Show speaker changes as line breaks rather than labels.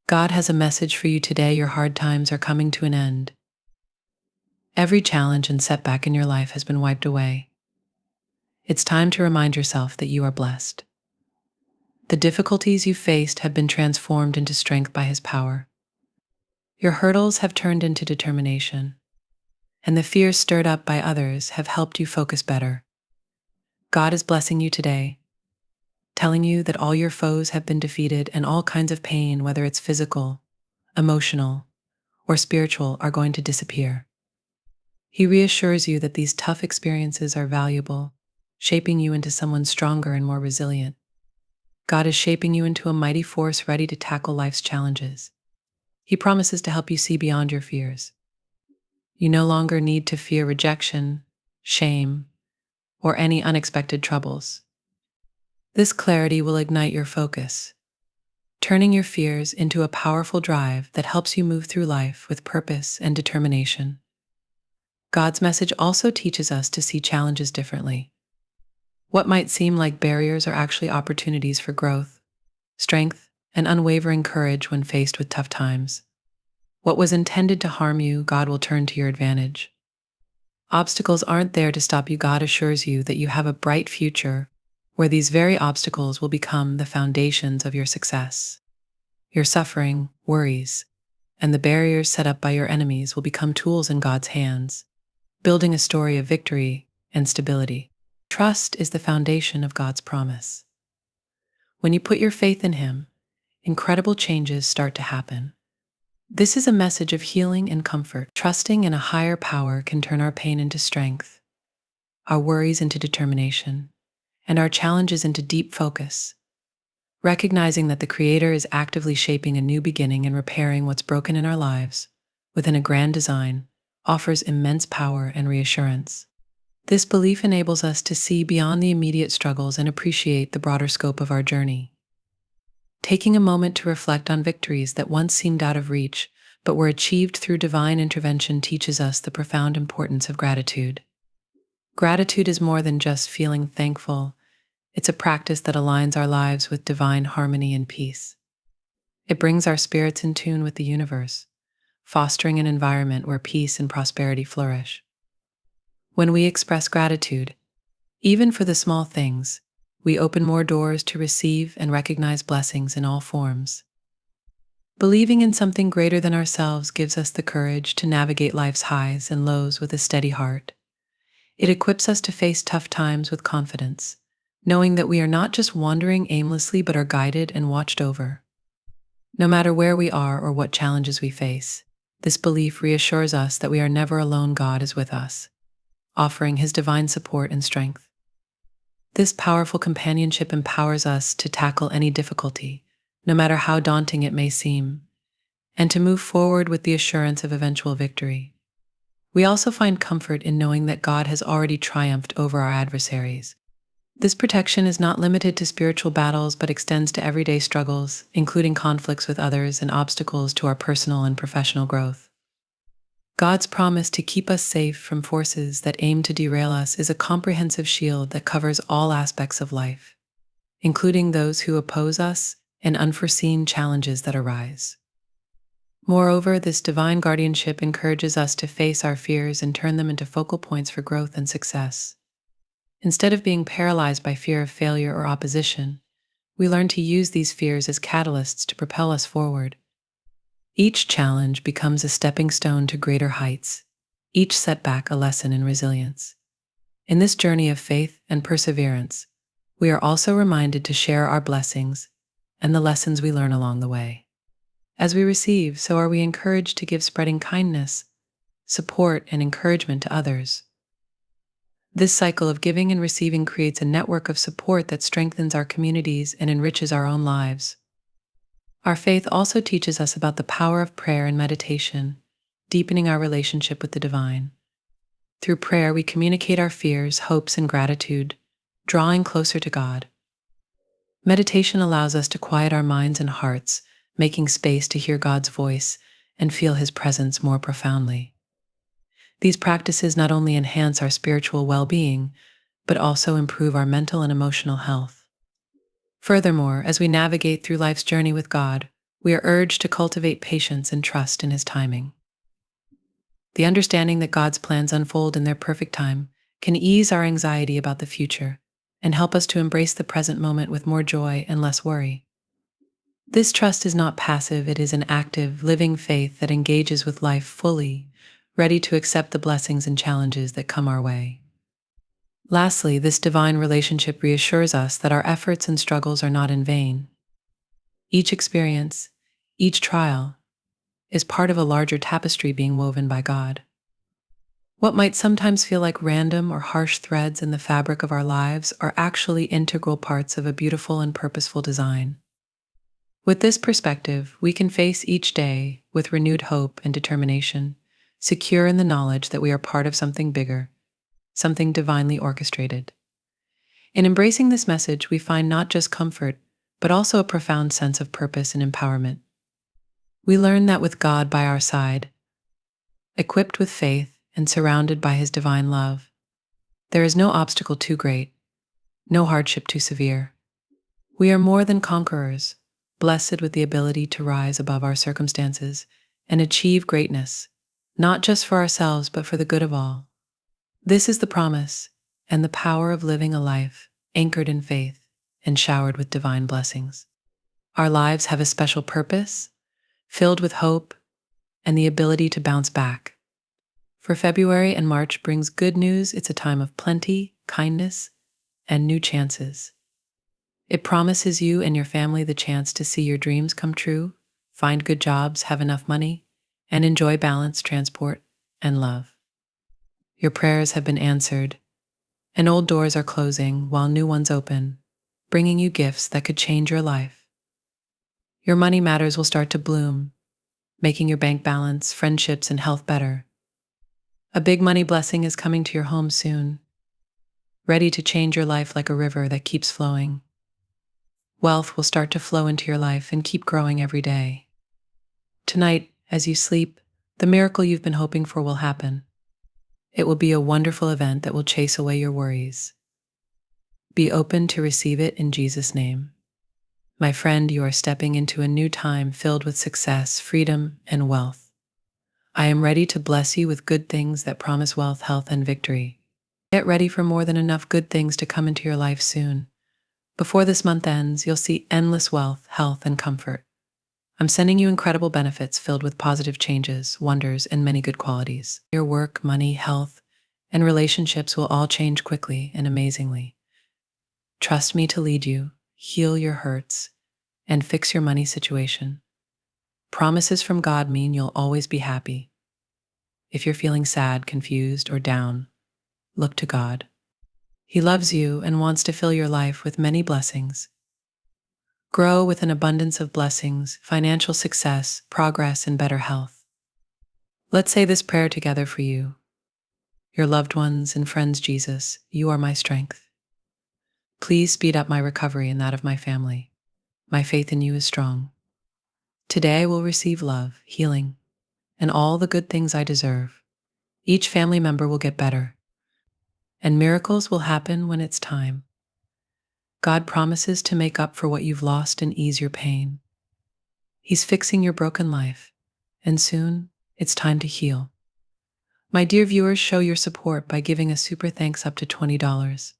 God has a message for you today. Your hard times are coming to an end. Every challenge and setback in your life has been wiped away. It's time to remind yourself that you are blessed. The difficulties you faced have been transformed into strength by His power. Your hurdles have turned into determination, and the fears stirred up by others have helped you focus better. God is blessing you today, telling you that all your foes have been defeated and all kinds of pain, whether it's physical, emotional, or spiritual, are going to disappear. He reassures you that these tough experiences are valuable, shaping you into someone stronger and more resilient. God is shaping you into a mighty force ready to tackle life's challenges. He promises to help you see beyond your fears. You no longer need to fear rejection, shame, or any unexpected troubles. This clarity will ignite your focus, turning your fears into a powerful drive that helps you move through life with purpose and determination. God's message also teaches us to see challenges differently. What might seem like barriers are actually opportunities for growth, strength, and unwavering courage when faced with tough times. What was intended to harm you, God will turn to your advantage. Obstacles aren't there to stop you. God assures you that you have a bright future where these very obstacles will become the foundations of your success. Your suffering, worries, and the barriers set up by your enemies will become tools in God's hands, building a story of victory and stability. Trust is the foundation of God's promise. When you put your faith in Him, incredible changes start to happen. This is a message of healing and comfort. Trusting in a higher power can turn our pain into strength, our worries into determination, and our challenges into deep focus. Recognizing that the Creator is actively shaping a new beginning and repairing what's broken in our lives within a grand design offers immense power and reassurance. This belief enables us to see beyond the immediate struggles and appreciate the broader scope of our journey. Taking a moment to reflect on victories that once seemed out of reach but were achieved through divine intervention teaches us the profound importance of gratitude. Gratitude is more than just feeling thankful. It's a practice that aligns our lives with divine harmony and peace. It brings our spirits in tune with the universe, fostering an environment where peace and prosperity flourish. When we express gratitude, even for the small things, we open more doors to receive and recognize blessings in all forms. Believing in something greater than ourselves gives us the courage to navigate life's highs and lows with a steady heart. It equips us to face tough times with confidence, knowing that we are not just wandering aimlessly but are guided and watched over. No matter where we are or what challenges we face, this belief reassures us that we are never alone. God is with us, offering His divine support and strength. This powerful companionship empowers us to tackle any difficulty, no matter how daunting it may seem, and to move forward with the assurance of eventual victory. We also find comfort in knowing that God has already triumphed over our adversaries. This protection is not limited to spiritual battles but extends to everyday struggles, including conflicts with others and obstacles to our personal and professional growth. God's promise to keep us safe from forces that aim to derail us is a comprehensive shield that covers all aspects of life, including those who oppose us and unforeseen challenges that arise. Moreover, this divine guardianship encourages us to face our fears and turn them into focal points for growth and success. Instead of being paralyzed by fear of failure or opposition, we learn to use these fears as catalysts to propel us forward. Each challenge becomes a stepping stone to greater heights, each setback a lesson in resilience. In this journey of faith and perseverance, we are also reminded to share our blessings and the lessons we learn along the way. As we receive, so are we encouraged to give, spreading kindness, support, and encouragement to others. This cycle of giving and receiving creates a network of support that strengthens our communities and enriches our own lives. Our faith also teaches us about the power of prayer and meditation, deepening our relationship with the divine. Through prayer, we communicate our fears, hopes, and gratitude, drawing closer to God. Meditation allows us to quiet our minds and hearts, making space to hear God's voice and feel His presence more profoundly. These practices not only enhance our spiritual well-being, but also improve our mental and emotional health. Furthermore, as we navigate through life's journey with God, We are urged to cultivate patience and trust in His timing. The understanding that God's plans unfold in their perfect time can ease our anxiety about the future and help us to embrace the present moment with more joy and less worry. This trust is not passive, it is an active, living faith that engages with life fully, ready to accept the blessings and challenges that come our way. Lastly, this divine relationship reassures us that our efforts and struggles are not in vain. Each experience, each trial, is part of a larger tapestry being woven by God. What might sometimes feel like random or harsh threads in the fabric of our lives are actually integral parts of a beautiful and purposeful design. With this perspective, we can face each day with renewed hope and determination, secure in the knowledge that we are part of something bigger, something divinely orchestrated. In embracing this message, we find not just comfort, but also a profound sense of purpose and empowerment. We learn that with God by our side, equipped with faith and surrounded by His divine love, there is no obstacle too great, no hardship too severe. We are more than conquerors, blessed with the ability to rise above our circumstances and achieve greatness, not just for ourselves, but for the good of all. This is the promise and the power of living a life anchored in faith and showered with divine blessings. Our lives have a special purpose, filled with hope and the ability to bounce back. For February and March brings good news. It's a time of plenty, kindness, and new chances. It promises you and your family the chance to see your dreams come true, find good jobs, have enough money, and enjoy balance, transport, and love. Your prayers have been answered, and old doors are closing while new ones open, bringing you gifts that could change your life. Your money matters will start to bloom, making your bank balance, friendships, and health better. A big money blessing is coming to your home soon, ready to change your life like a river that keeps flowing. Wealth will start to flow into your life and keep growing every day. Tonight, as you sleep, the miracle you've been hoping for will happen. It will be a wonderful event that will chase away your worries. Be open to receive it in Jesus' name. My friend, you are stepping into a new time filled with success, freedom, and wealth. I am ready to bless you with good things that promise wealth, health, and victory. Get ready for more than enough good things to come into your life soon. Before this month ends, you'll see endless wealth, health, and comfort. I'm sending you incredible benefits filled with positive changes, wonders, and many good qualities. Your work, money, health, and relationships will all change quickly and amazingly. Trust me to lead you, heal your hurts, and fix your money situation. Promises from God mean you'll always be happy. If you're feeling sad, confused, or down, look to God. He loves you and wants to fill your life with many blessings. Grow with an abundance of blessings, financial success, progress, and better health. Let's say this prayer together for you. Your loved ones and friends, Jesus, you are my strength. Please speed up my recovery and that of my family. My faith in you is strong. Today I will receive love, healing, and all the good things I deserve. Each family member will get better, and miracles will happen when it's time. God promises to make up for what you've lost and ease your pain. He's fixing your broken life, and soon it's time to heal. My dear viewers, show your support by giving a super thanks up to $20.